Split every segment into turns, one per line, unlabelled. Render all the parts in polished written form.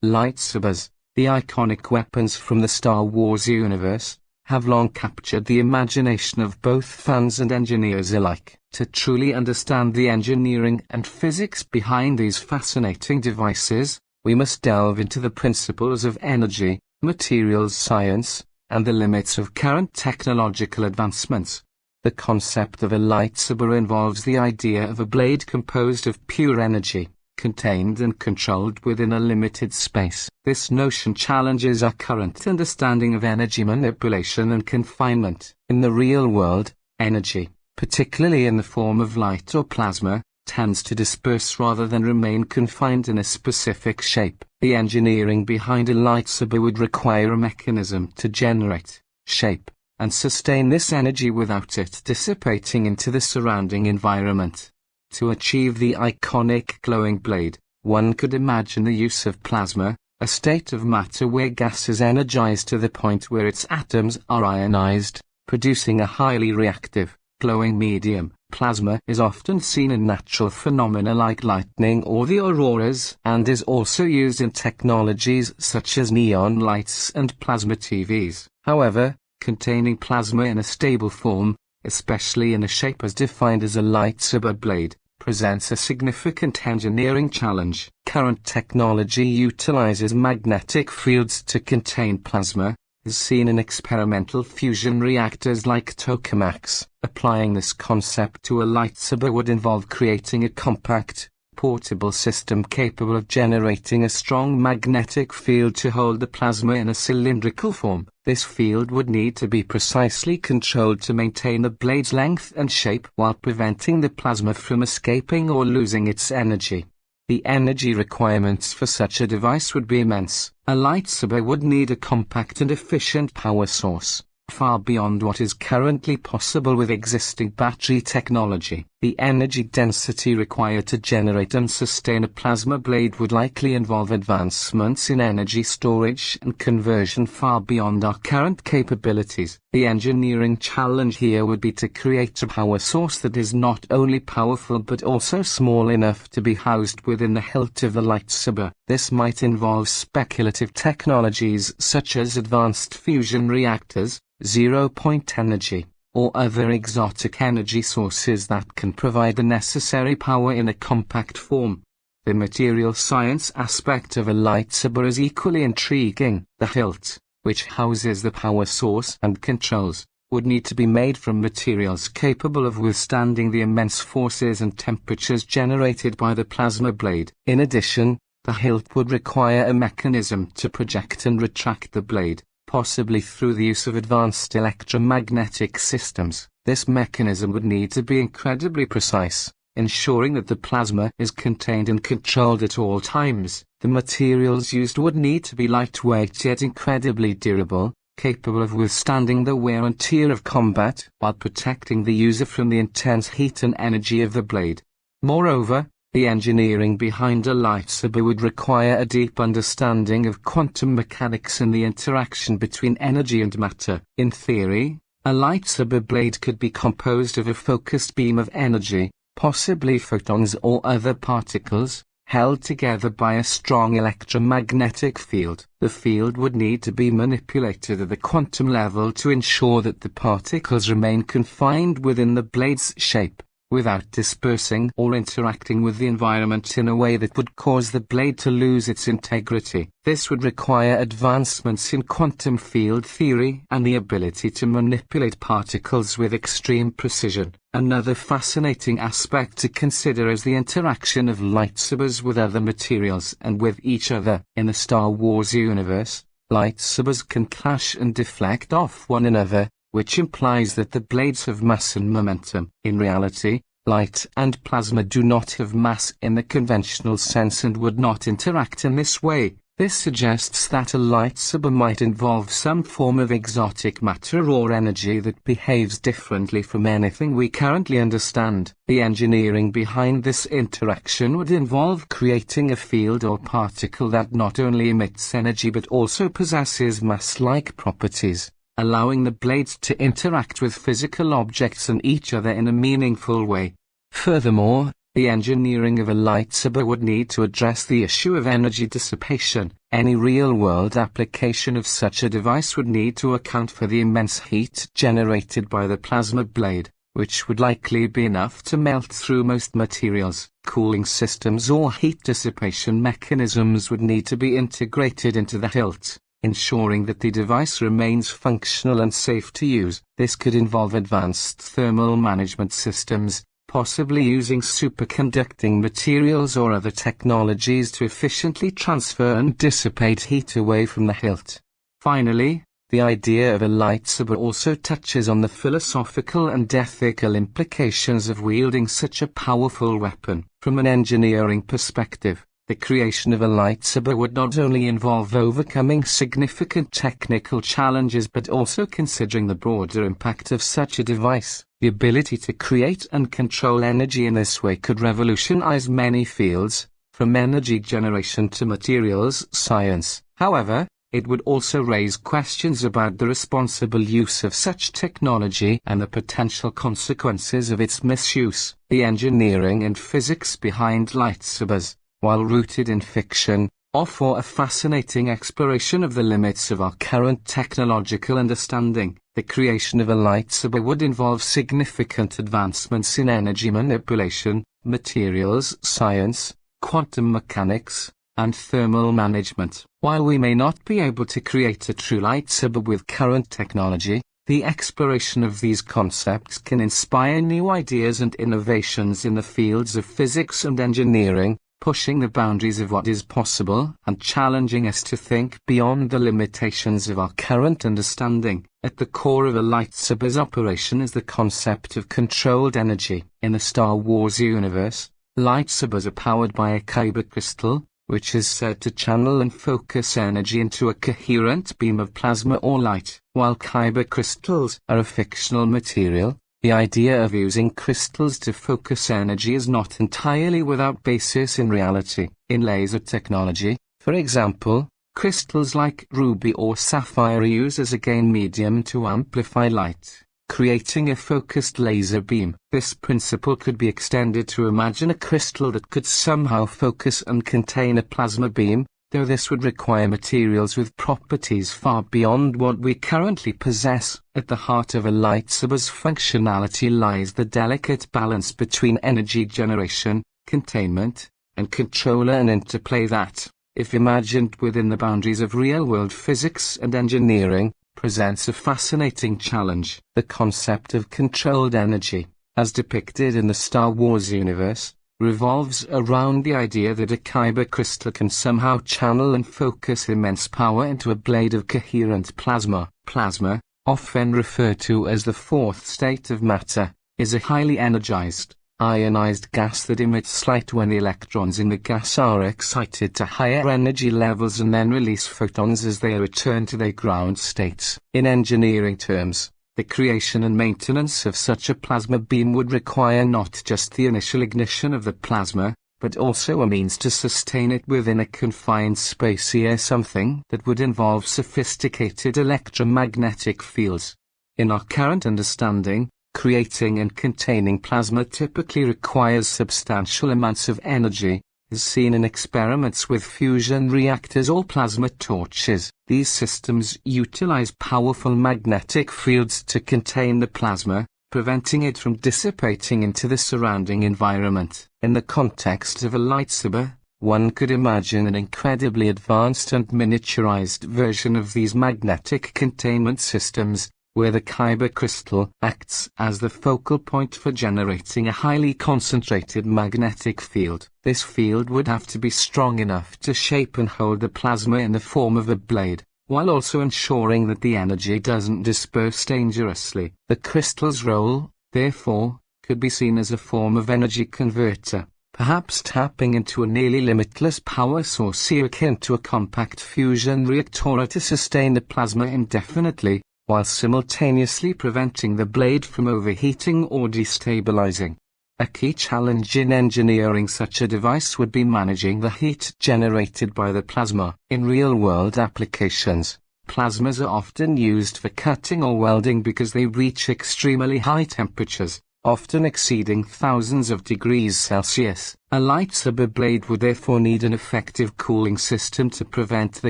Lightsabers, the iconic weapons from the Star Wars universe, have long captured the imagination of both fans and engineers alike. To truly understand the engineering and physics behind these fascinating devices, we must delve into the principles of energy, materials science, and the limits of current technological advancements. The concept of a lightsaber involves the idea of a blade composed of pure energy, contained and controlled within a limited space. This notion challenges our current understanding of energy manipulation and confinement. In the real world, energy, particularly in the form of light or plasma, tends to disperse rather than remain confined in a specific shape. The engineering behind a lightsaber would require a mechanism to generate, shape, and sustain this energy without it dissipating into the surrounding environment. To achieve the iconic glowing blade, one could imagine the use of plasma, a state of matter where gas is energized to the point where its atoms are ionized, producing a highly reactive, glowing medium. Plasma is often seen in natural phenomena like lightning or the auroras, and is also used in technologies such as neon lights and plasma TVs. However, containing plasma in a stable form, especially in a shape as defined as a lightsaber blade, presents a significant engineering challenge. Current technology utilizes magnetic fields to contain plasma, as seen in experimental fusion reactors like tokamaks. Applying this concept to a lightsaber would involve creating a compact, portable system capable of generating a strong magnetic field to hold the plasma in a cylindrical form. This field would need to be precisely controlled to maintain the blade's length and shape while preventing the plasma from escaping or losing its energy. The energy requirements for such a device would be immense. A lightsaber would need a compact and efficient power source, far beyond what is currently possible with existing battery technology. The energy density required to generate and sustain a plasma blade would likely involve advancements in energy storage and conversion far beyond our current capabilities. The engineering challenge here would be to create a power source that is not only powerful but also small enough to be housed within the hilt of the lightsaber. This might involve speculative technologies such as advanced fusion reactors, zero-point energy, or other exotic energy sources that can provide the necessary power in a compact form. The material science aspect of a lightsaber is equally intriguing. The hilt, which houses the power source and controls, would need to be made from materials capable of withstanding the immense forces and temperatures generated by the plasma blade. In addition, the hilt would require a mechanism to project and retract the blade, possibly through the use of advanced electromagnetic systems. This mechanism would need to be incredibly precise, ensuring that the plasma is contained and controlled at all times. The materials used would need to be lightweight yet incredibly durable, capable of withstanding the wear and tear of combat, while protecting the user from the intense heat and energy of the blade. Moreover, the engineering behind a lightsaber would require a deep understanding of quantum mechanics and the interaction between energy and matter. In theory, a lightsaber blade could be composed of a focused beam of energy, possibly photons or other particles, held together by a strong electromagnetic field. The field would need to be manipulated at the quantum level to ensure that the particles remain confined within the blade's shape, without dispersing or interacting with the environment in a way that would cause the blade to lose its integrity. This would require advancements in quantum field theory and the ability to manipulate particles with extreme precision. Another fascinating aspect to consider is the interaction of lightsabers with other materials and with each other. In the Star Wars universe, lightsabers can clash and deflect off one another, which implies that the blades have mass and momentum. In reality, light and plasma do not have mass in the conventional sense and would not interact in this way. This suggests that a lightsaber might involve some form of exotic matter or energy that behaves differently from anything we currently understand. The engineering behind this interaction would involve creating a field or particle that not only emits energy but also possesses mass-like properties, allowing the blades to interact with physical objects and each other in a meaningful way. Furthermore, The engineering of a lightsaber would need to address the issue of energy dissipation. Any real-world application of such a device would need to account for the immense heat generated by the plasma blade, which would likely be enough to melt through most materials. Cooling systems or heat dissipation mechanisms would need to be integrated into the hilt, ensuring that the device remains functional and safe to use. This could involve advanced thermal management systems, possibly using superconducting materials or other technologies to efficiently transfer and dissipate heat away from the hilt. Finally, the idea of a lightsaber also touches on the philosophical and ethical implications of wielding such a powerful weapon. From an engineering perspective, the creation of a lightsaber would not only involve overcoming significant technical challenges but also considering the broader impact of such a device. The ability to create and control energy in this way could revolutionize many fields, from energy generation to materials science. However, it would also raise questions about the responsible use of such technology and the potential consequences of its misuse. The engineering and physics behind lightsabers, while rooted in fiction, offer a fascinating exploration of the limits of our current technological understanding. The creation of a lightsaber would involve significant advancements in energy manipulation, materials science, quantum mechanics, and thermal management. While we may not be able to create a true lightsaber with current technology, the exploration of these concepts can inspire new ideas and innovations in the fields of physics and engineering, pushing the boundaries of what is possible and challenging us to think beyond the limitations of our current understanding. At the core of a lightsaber's operation is the concept of controlled energy. In the Star Wars universe, lightsabers are powered by a kyber crystal, which is said to channel and focus energy into a coherent beam of plasma or light. While kyber crystals are a fictional material, the idea of using crystals to focus energy is not entirely without basis in reality. In laser technology, for example, crystals like ruby or sapphire are used as a gain medium to amplify light, creating a focused laser beam. This principle could be extended to imagine a crystal that could somehow focus and contain a plasma beam, though this would require materials with properties far beyond what we currently possess. At the heart of a lightsaber's functionality lies the delicate balance between energy generation, containment, and controller and interplay that, if imagined within the boundaries of real-world physics and engineering, presents a fascinating challenge. The concept of controlled energy, as depicted in the Star Wars universe, revolves around the idea that a kyber crystal can somehow channel and focus immense power into a blade of coherent plasma. Plasma, often referred to as the fourth state of matter, is a highly energized, ionized gas that emits light when the electrons in the gas are excited to higher energy levels and then release photons as they return to their ground states. In engineering terms, the creation and maintenance of such a plasma beam would require not just the initial ignition of the plasma, but also a means to sustain it within a confined space, something that would involve sophisticated electromagnetic fields. In our current understanding, creating and containing plasma typically requires substantial amounts of energy, as seen in experiments with fusion reactors or plasma torches. These systems utilize powerful magnetic fields to contain the plasma, preventing it from dissipating into the surrounding environment. In the context of a lightsaber, one could imagine an incredibly advanced and miniaturized version of these magnetic containment systems, where the kyber crystal acts as the focal point for generating a highly concentrated magnetic field. This field would have to be strong enough to shape and hold the plasma in the form of a blade, while also ensuring that the energy doesn't disperse dangerously. The crystal's role, therefore, could be seen as a form of energy converter, perhaps tapping into a nearly limitless power source akin to a compact fusion reactor to sustain the plasma indefinitely, while simultaneously preventing the blade from overheating or destabilizing. A key challenge in engineering such a device would be managing the heat generated by the plasma. In real-world applications, plasmas are often used for cutting or welding because they reach extremely high temperatures. often exceeding thousands of degrees Celsius. A lightsaber blade would therefore need an effective cooling system to prevent the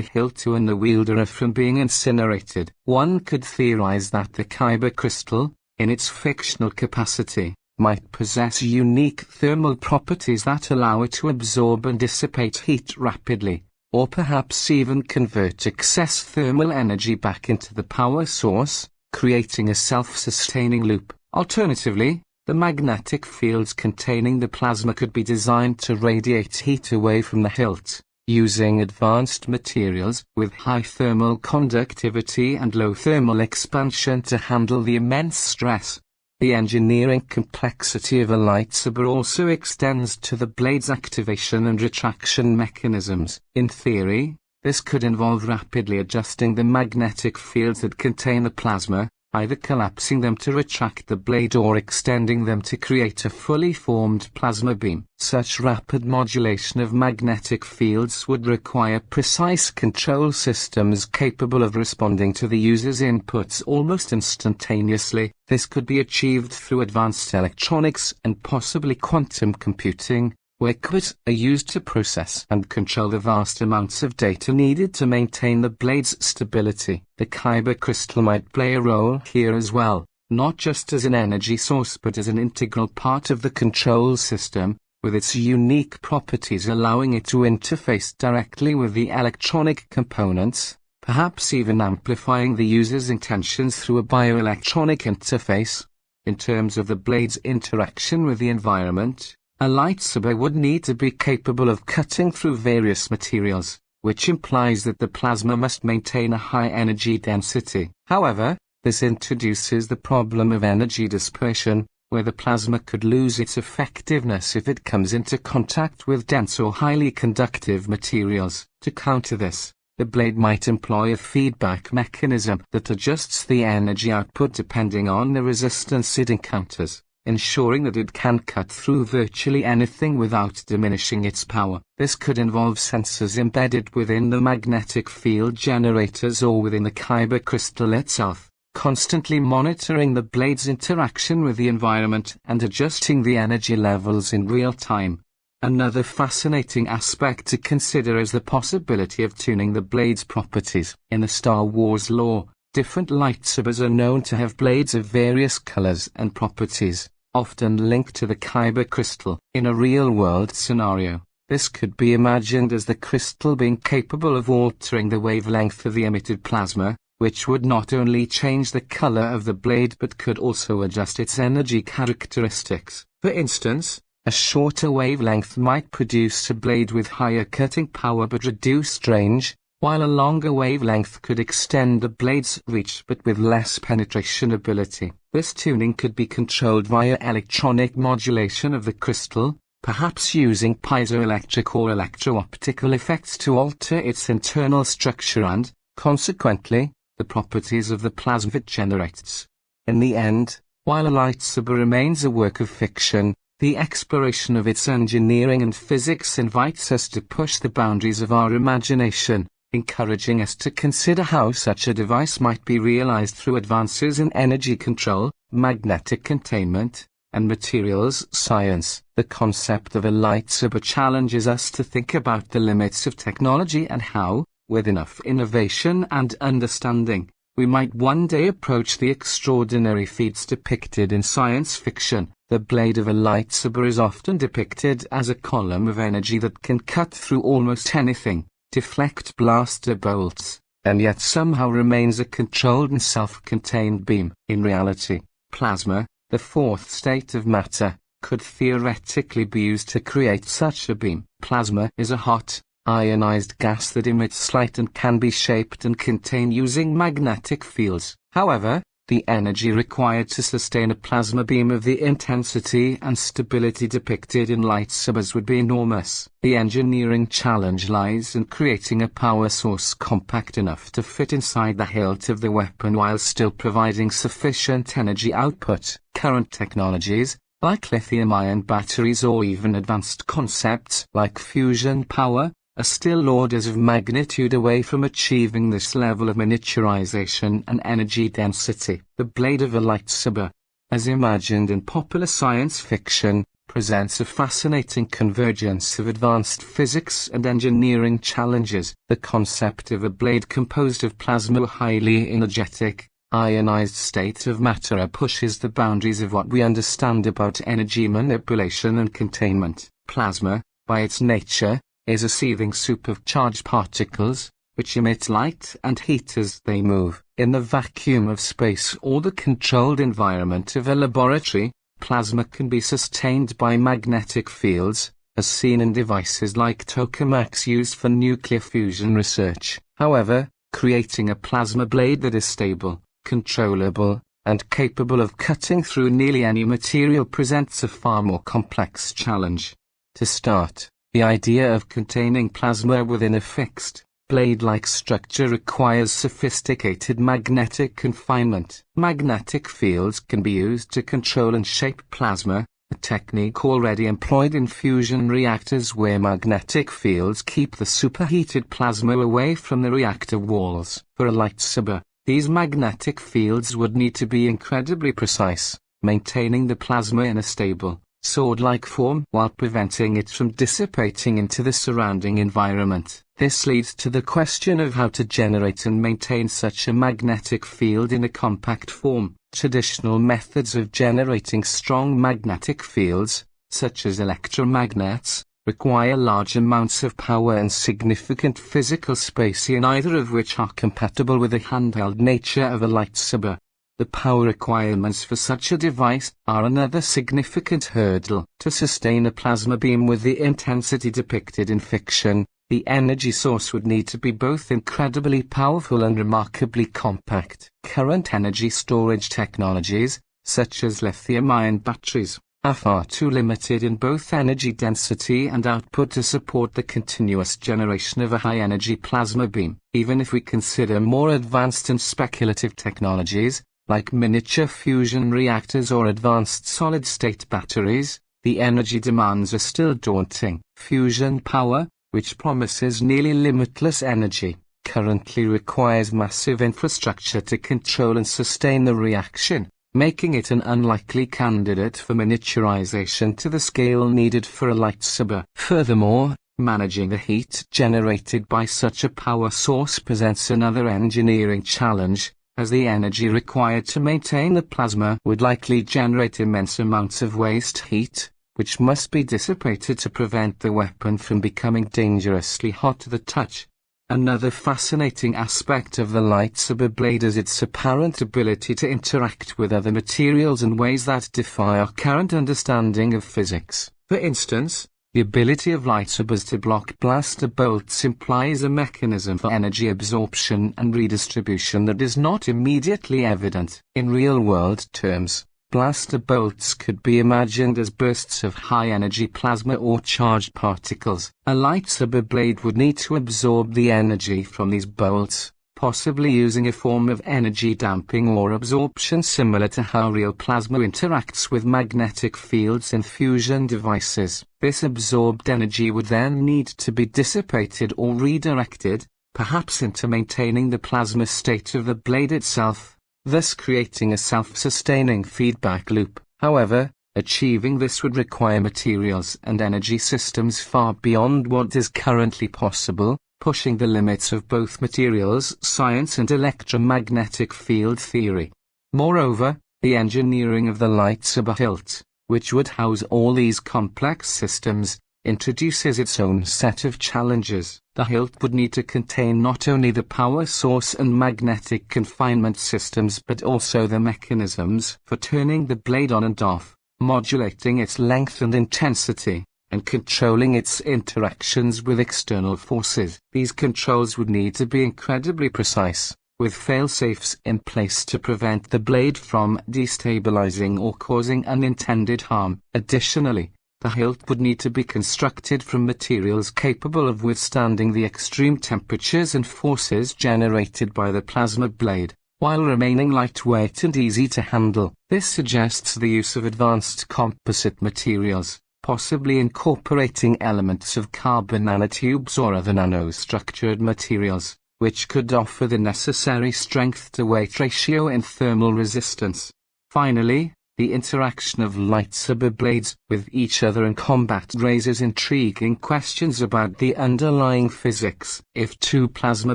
hilt and the wielder from being incinerated. One could theorize that the kyber crystal, in its fictional capacity, might possess unique thermal properties that allow it to absorb and dissipate heat rapidly, or perhaps even convert excess thermal energy back into the power source, creating a self-sustaining loop. Alternatively, the magnetic fields containing the plasma could be designed to radiate heat away from the hilt, using advanced materials with high thermal conductivity and low thermal expansion to handle the immense stress. The engineering complexity of a lightsaber also extends to the blade's activation and retraction mechanisms. In theory, this could involve rapidly adjusting the magnetic fields that contain the plasma, either collapsing them to retract the blade or extending them to create a fully formed plasma beam. Such rapid modulation of magnetic fields would require precise control systems capable of responding to the user's inputs almost instantaneously. This could be achieved through advanced electronics and possibly quantum computing, where qubits are used to process and control the vast amounts of data needed to maintain the blade's stability. The kyber crystal might play a role here as well, not just as an energy source but as an integral part of the control system, with its unique properties allowing it to interface directly with the electronic components, perhaps even amplifying the user's intentions through a bioelectronic interface. In terms of the blade's interaction with the environment, a lightsaber would need to be capable of cutting through various materials, which implies that the plasma must maintain a high energy density. However, this introduces the problem of energy dispersion, where the plasma could lose its effectiveness if it comes into contact with dense or highly conductive materials. To counter this, the blade might employ a feedback mechanism that adjusts the energy output depending on the resistance it encounters, ensuring that it can cut through virtually anything without diminishing its power. This could involve sensors embedded within the magnetic field generators or within the kyber crystal itself, constantly monitoring the blade's interaction with the environment and adjusting the energy levels in real time. Another fascinating aspect to consider is the possibility of tuning the blade's properties. In the Star Wars lore, different lightsabers are known to have blades of various colors and properties, often linked to the kyber crystal. In a real-world scenario, this could be imagined as the crystal being capable of altering the wavelength of the emitted plasma, which would not only change the color of the blade but could also adjust its energy characteristics. For instance, a shorter wavelength might produce a blade with higher cutting power but reduced range, while a longer wavelength could extend the blade's reach but with less penetration ability. This tuning could be controlled via electronic modulation of the crystal, perhaps using piezoelectric or electro-optical effects to alter its internal structure and, consequently, the properties of the plasma it generates. In the end, while a lightsaber remains a work of fiction, the exploration of its engineering and physics invites us to push the boundaries of our imagination, encouraging us to consider how such a device might be realized through advances in energy control, magnetic containment, and materials science. The concept of a lightsaber challenges us to think about the limits of technology and how, with enough innovation and understanding, we might one day approach the extraordinary feats depicted in science fiction. The blade of a lightsaber is often depicted as a column of energy that can cut through almost anything, deflect blaster bolts, and yet somehow remains a controlled and self-contained beam. In reality, plasma, the fourth state of matter, could theoretically be used to create such a beam. Plasma is a hot, ionized gas that emits light and can be shaped and contained using magnetic fields. However, the energy required to sustain a plasma beam of the intensity and stability depicted in lightsabers would be enormous. The engineering challenge lies in creating a power source compact enough to fit inside the hilt of the weapon while still providing sufficient energy output. Current technologies, like lithium-ion batteries or even advanced concepts like fusion power, are still orders of magnitude away from achieving this level of miniaturization and energy density. The blade of a lightsaber. as imagined in popular science fiction, presents a fascinating convergence of advanced physics and engineering challenges. The concept of a blade composed of plasma, a highly energetic, ionized state of matter, pushes the boundaries of what we understand about energy manipulation and containment. Plasma, by its nature, is a seething soup of charged particles, which emit light and heat as they move. In the vacuum of space or the controlled environment of a laboratory, plasma can be sustained by magnetic fields, as seen in devices like tokamaks used for nuclear fusion research. However, creating a plasma blade that is stable, controllable, and capable of cutting through nearly any material presents a far more complex challenge. To start, the idea of containing plasma within a fixed, blade-like structure requires sophisticated magnetic confinement. Magnetic fields can be used to control and shape plasma, a technique already employed in fusion reactors where magnetic fields keep the superheated plasma away from the reactor walls. For a lightsaber, these magnetic fields would need to be incredibly precise, maintaining the plasma in a stable, sword-like form while preventing it from dissipating into the surrounding environment. This leads to the question of how to generate and maintain such a magnetic field in a compact form. Traditional methods of generating strong magnetic fields, such as electromagnets, require large amounts of power and significant physical space, neither of which are compatible with the handheld nature of a lightsaber. The power requirements for such a device are another significant hurdle. To sustain a plasma beam with the intensity depicted in fiction, the energy source would need to be both incredibly powerful and remarkably compact. Current energy storage technologies, such as lithium-ion batteries, are far too limited in both energy density and output to support the continuous generation of a high-energy plasma beam. Even if we consider more advanced and speculative technologies, like miniature fusion reactors or advanced solid-state batteries, the energy demands are still daunting. Fusion power, which promises nearly limitless energy, currently requires massive infrastructure to control and sustain the reaction, making it an unlikely candidate for miniaturization to the scale needed for a lightsaber. Furthermore, managing the heat generated by such a power source presents another engineering challenge, as the energy required to maintain the plasma would likely generate immense amounts of waste heat, which must be dissipated to prevent the weapon from becoming dangerously hot to the touch. Another fascinating aspect of the lightsaber blade is its apparent ability to interact with other materials in ways that defy our current understanding of physics. For instance, the ability of lightsabers to block blaster bolts implies a mechanism for energy absorption and redistribution that is not immediately evident. In real-world terms, blaster bolts could be imagined as bursts of high-energy plasma or charged particles. A lightsaber blade would need to absorb the energy from these bolts, possibly using a form of energy damping or absorption similar to how real plasma interacts with magnetic fields in fusion devices. This absorbed energy would then need to be dissipated or redirected, perhaps into maintaining the plasma state of the blade itself, thus creating a self-sustaining feedback loop. However, achieving this would require materials and energy systems far beyond what is currently possible, pushing the limits of both materials science and electromagnetic field theory. Moreover, the engineering of the lightsaber hilt, which would house all these complex systems, introduces its own set of challenges. The hilt would need to contain not only the power source and magnetic confinement systems but also the mechanisms for turning the blade on and off, modulating its length and intensity, and controlling its interactions with external forces. These controls would need to be incredibly precise, with fail-safes in place to prevent the blade from destabilizing or causing unintended harm. Additionally, the hilt would need to be constructed from materials capable of withstanding the extreme temperatures and forces generated by the plasma blade, while remaining lightweight and easy to handle. This suggests the use of advanced composite materials, possibly incorporating elements of carbon nanotubes or other nanostructured materials, which could offer the necessary strength-to-weight ratio and thermal resistance. Finally, The interaction of lightsaber blades with each other in combat raises intriguing questions about the underlying physics. If two plasma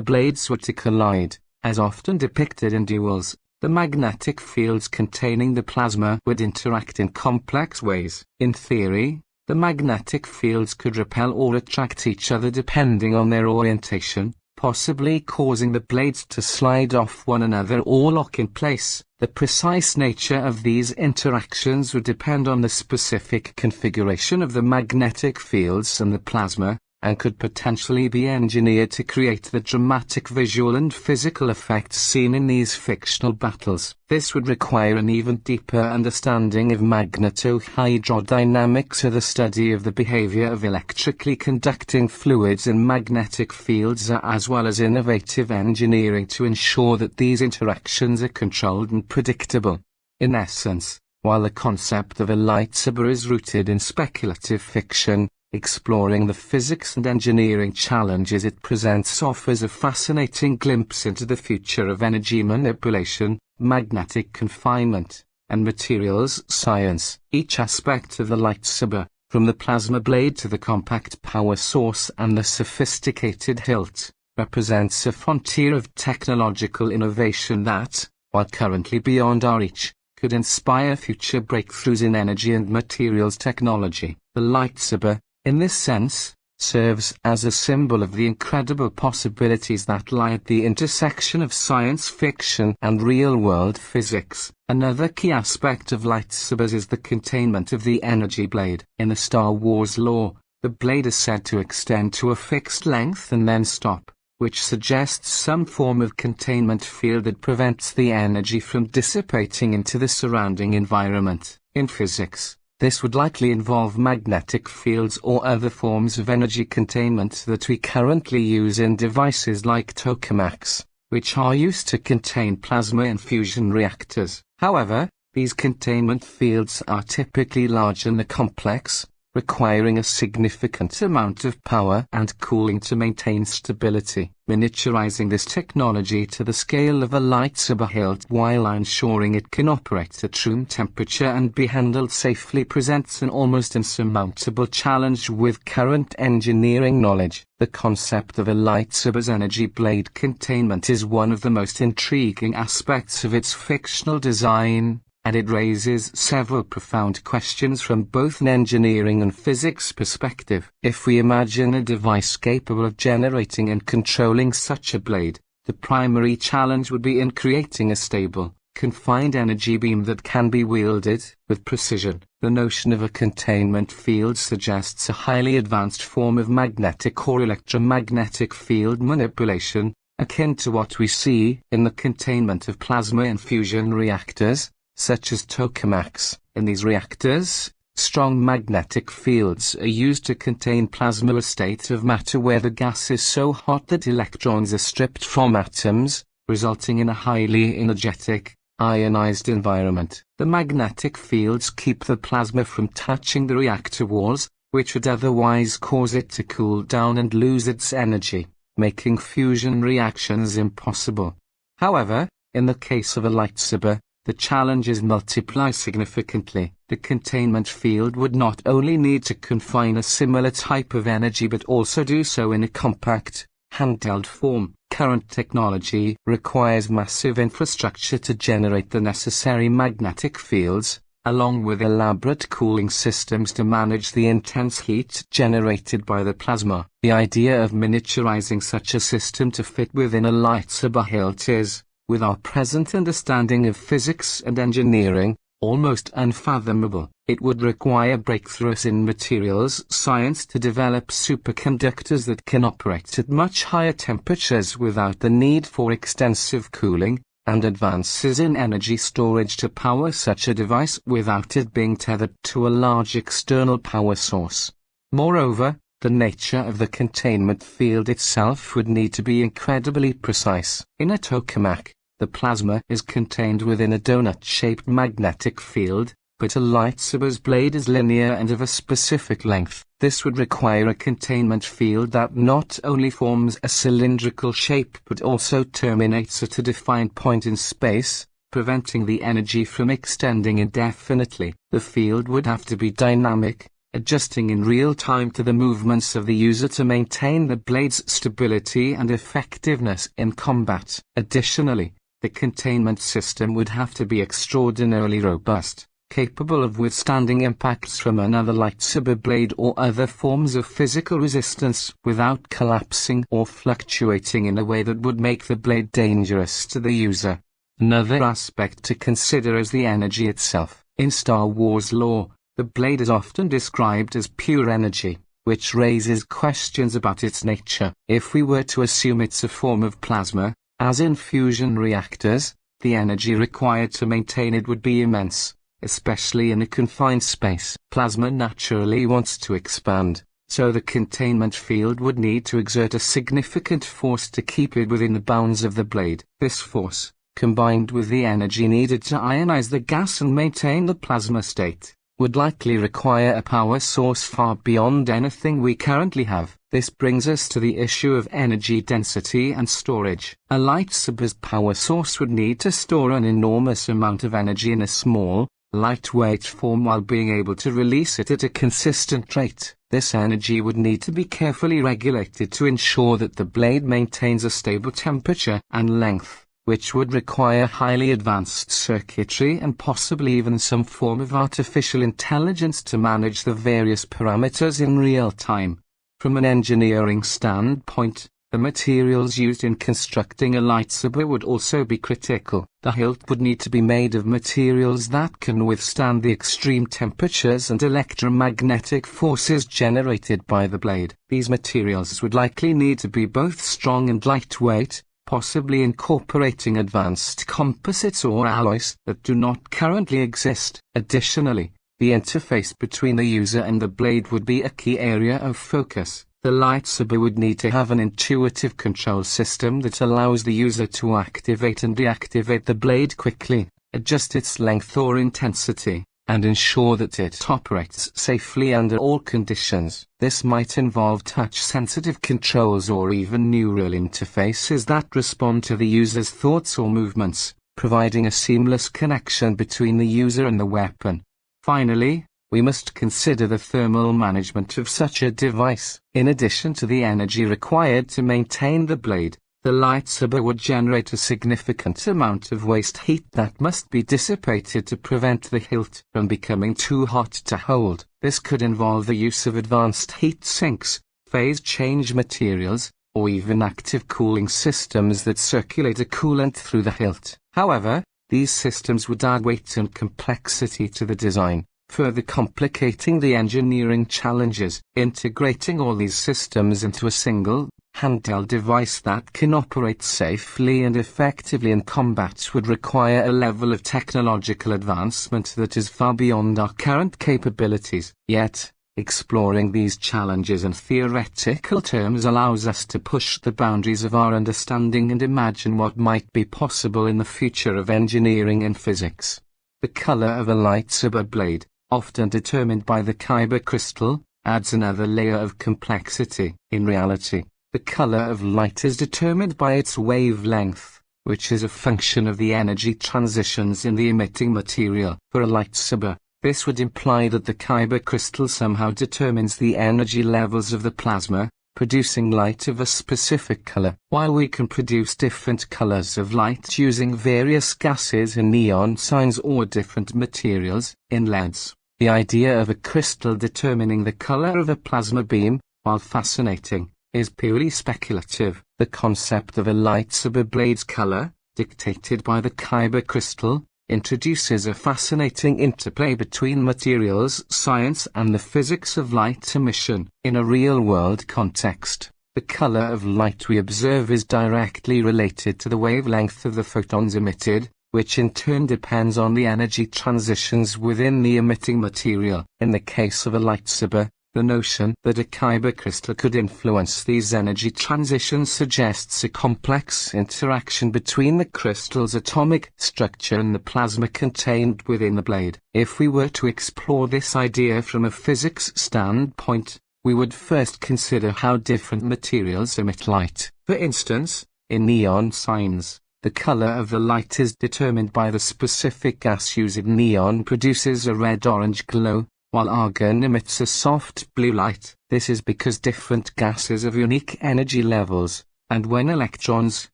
blades were to collide, as often depicted in duels, the magnetic fields containing the plasma would interact in complex ways. In theory, the magnetic fields could repel or attract each other depending on their orientation, possibly causing the blades to slide off one another or lock in place. The precise nature of these interactions would depend on the specific configuration of the magnetic fields and the plasma, and could potentially be engineered to create the dramatic visual and physical effects seen in these fictional battles. This would require an even deeper understanding of magnetohydrodynamics, or the study of the behavior of electrically conducting fluids and magnetic fields, as well as innovative engineering to ensure that these interactions are controlled and predictable. In essence, while the concept of a lightsaber is rooted in speculative fiction, exploring the physics and engineering challenges it presents offers a fascinating glimpse into the future of energy manipulation, magnetic confinement, and materials science. Each aspect of the lightsaber, from the plasma blade to the compact power source and the sophisticated hilt, represents a frontier of technological innovation that, while currently beyond our reach, could inspire future breakthroughs in energy and materials technology. The lightsaber, in this sense, serves as a symbol of the incredible possibilities that lie at the intersection of science fiction and real-world physics. Another key aspect of lightsabers is the containment of the energy blade. In the Star Wars lore, the blade is said to extend to a fixed length and then stop, which suggests some form of containment field that prevents the energy from dissipating into the surrounding environment. In physics, this would likely involve magnetic fields or other forms of energy containment that we currently use in devices like tokamaks, which are used to contain plasma in fusion reactors. However, these containment fields are typically large and complex, requiring a significant amount of power and cooling to maintain stability. Miniaturizing this technology to the scale of a lightsaber hilt while ensuring it can operate at room temperature and be handled safely presents an almost insurmountable challenge with current engineering knowledge. The concept of a lightsaber's energy blade containment is one of the most intriguing aspects of its fictional design, and it raises several profound questions from both an engineering and physics perspective. If we imagine a device capable of generating and controlling such a blade, the primary challenge would be in creating a stable, confined energy beam that can be wielded with precision. The notion of a containment field suggests a highly advanced form of magnetic or electromagnetic field manipulation, akin to what we see in the containment of plasma in fusion reactors, such as tokamaks. In these reactors, strong magnetic fields are used to contain plasma, a state of matter where the gas is so hot that electrons are stripped from atoms, resulting in a highly energetic, ionized environment. The magnetic fields keep the plasma from touching the reactor walls, which would otherwise cause it to cool down and lose its energy, making fusion reactions impossible. However, in the case of a lightsaber, the challenges multiply significantly. The containment field would not only need to confine a similar type of energy but also do so in a compact, handheld form. Current technology requires massive infrastructure to generate the necessary magnetic fields, along with elaborate cooling systems to manage the intense heat generated by the plasma. The idea of miniaturizing such a system to fit within a lightsaber hilt is, with our present understanding of physics and engineering, almost unfathomable. It would require breakthroughs in materials science to develop superconductors that can operate at much higher temperatures without the need for extensive cooling, and advances in energy storage to power such a device without it being tethered to a large external power source. Moreover, the nature of the containment field itself would need to be incredibly precise. In a tokamak, the plasma is contained within a donut-shaped magnetic field, but a lightsaber's blade is linear and of a specific length. This would require a containment field that not only forms a cylindrical shape but also terminates at a defined point in space, preventing the energy from extending indefinitely. The field would have to be dynamic, adjusting in real time to the movements of the user to maintain the blade's stability and effectiveness in combat. Additionally, the containment system would have to be extraordinarily robust, capable of withstanding impacts from another lightsaber blade or other forms of physical resistance without collapsing or fluctuating in a way that would make the blade dangerous to the user. Another aspect to consider is the energy itself. In Star Wars lore, the blade is often described as pure energy, which raises questions about its nature. If we were to assume it's a form of plasma, as in fusion reactors, the energy required to maintain it would be immense, especially in a confined space. Plasma naturally wants to expand, so the containment field would need to exert a significant force to keep it within the bounds of the blade. This force, combined with the energy needed to ionize the gas and maintain the plasma state, would likely require a power source far beyond anything we currently have. This brings us to the issue of energy density and storage. A lightsaber's power source would need to store an enormous amount of energy in a small, lightweight form while being able to release it at a consistent rate. This energy would need to be carefully regulated to ensure that the blade maintains a stable temperature and length, which would require highly advanced circuitry and possibly even some form of artificial intelligence to manage the various parameters in real time. From an engineering standpoint, the materials used in constructing a lightsaber would also be critical. The hilt would need to be made of materials that can withstand the extreme temperatures and electromagnetic forces generated by the blade. These materials would likely need to be both strong and lightweight, possibly incorporating advanced composites or alloys that do not currently exist. Additionally, the interface between the user and the blade would be a key area of focus. The lightsaber would need to have an intuitive control system that allows the user to activate and deactivate the blade quickly, adjust its length or intensity, and ensure that it operates safely under all conditions. This might involve touch-sensitive controls or even neural interfaces that respond to the user's thoughts or movements, providing a seamless connection between the user and the weapon. Finally, we must consider the thermal management of such a device. In addition to the energy required to maintain the blade, the lightsaber would generate a significant amount of waste heat that must be dissipated to prevent the hilt from becoming too hot to hold. This could involve the use of advanced heat sinks, phase change materials, or even active cooling systems that circulate a coolant through the hilt. However, these systems would add weight and complexity to the design, further complicating the engineering challenges. Integrating all these systems into a single, handheld device that can operate safely and effectively in combat would require a level of technological advancement that is far beyond our current capabilities. Yet, exploring these challenges in theoretical terms allows us to push the boundaries of our understanding and imagine what might be possible in the future of engineering and physics. The color of a lightsaber blade, often determined by the kyber crystal, adds another layer of complexity. In reality, the color of light is determined by its wavelength, which is a function of the energy transitions in the emitting material. For a lightsaber, this would imply that the kyber crystal somehow determines the energy levels of the plasma, producing light of a specific color. While we can produce different colors of light using various gases in neon signs or different materials in LEDs, the idea of a crystal determining the color of a plasma beam, while fascinating, is purely speculative. The concept of a lightsaber blade's color, dictated by the kyber crystal, introduces a fascinating interplay between materials science and the physics of light emission. In a real-world context, the color of light we observe is directly related to the wavelength of the photons emitted, which in turn depends on the energy transitions within the emitting material. In the case of a lightsaber, the notion that a kyber crystal could influence these energy transitions suggests a complex interaction between the crystal's atomic structure and the plasma contained within the blade. If we were to explore this idea from a physics standpoint, we would first consider how different materials emit light. For instance, in neon signs, The color of the light is determined by the specific gas used. Neon produces a red-orange glow, while argon emits a soft blue light. This is because different gases have unique energy levels, and when electrons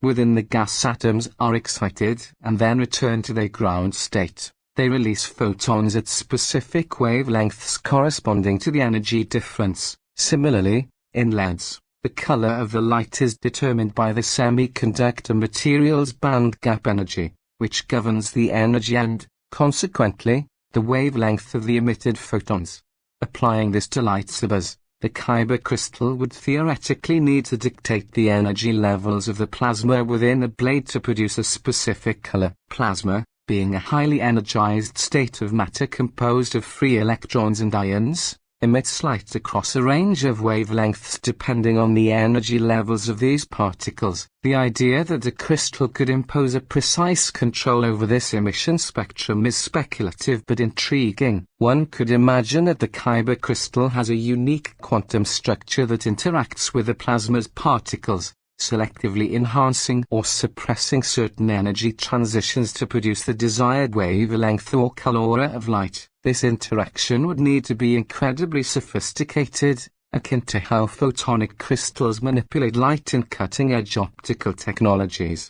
within the gas atoms are excited and then return to their ground state, they release photons at specific wavelengths corresponding to the energy difference. Similarly, in LEDs, the color of the light is determined by the semiconductor material's band gap energy, which governs the energy and, consequently, the wavelength of the emitted photons. Applying this to lightsabers, the Kyber crystal would theoretically need to dictate the energy levels of the plasma within a blade to produce a specific color. Plasma, being a highly energized state of matter composed of free electrons and ions, emits light across a range of wavelengths depending on the energy levels of these particles. The idea that a crystal could impose a precise control over this emission spectrum is speculative but intriguing. One could imagine that the Kyber crystal has a unique quantum structure that interacts with the plasma's particles, selectively enhancing or suppressing certain energy transitions to produce the desired wavelength or color of light. This interaction would need to be incredibly sophisticated, akin to how photonic crystals manipulate light in cutting-edge optical technologies.